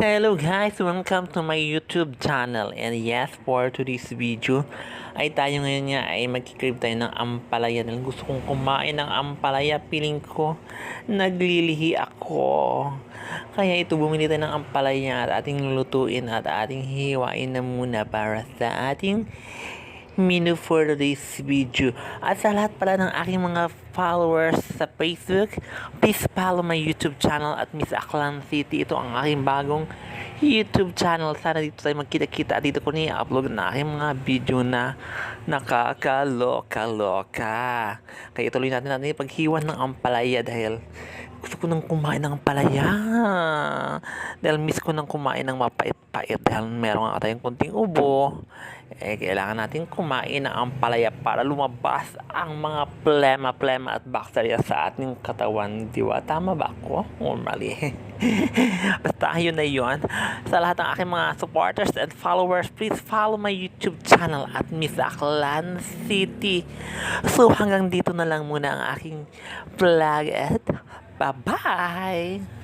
Hello guys! Welcome to my YouTube channel. And yes, for today's video ay tayo ngayon nga ay magkikrib tayo ng ampalaya. Dahil gusto kong kumain ng ampalaya, piling ko naglilihi ako. Kaya ito, bumili tayo ng ampalaya at ating lulutuin at ating hiwain na muna para sa ating menu for today's video. At sa lahat pala ng aking mga followers sa Facebook, please follow my YouTube channel at Miss Aklan City. Ito ang aking bagong YouTube channel. Sana dito tayo magkita-kita. Dito ko ni-upload na aking mga video na nakakaloka-loka. Kaya tuloy natin yung paghiwan ng ampalaya dahil gusto ko nang kumain ng ampalaya. Dahil miss ko nang kumain ng mapait-pait dahil meron nga tayong kunting ubo. Kailangan natin kumain ng ampalaya para lumabas ang mga plema at bakterya sa ating katawan. Diba? Tama ba ako? O mali? Basta yun na yun. Sa lahat ng aking mga supporters and followers, please follow my YouTube channel at Miss Aklan City. So hanggang dito na lang muna ang aking vlog at bye-bye!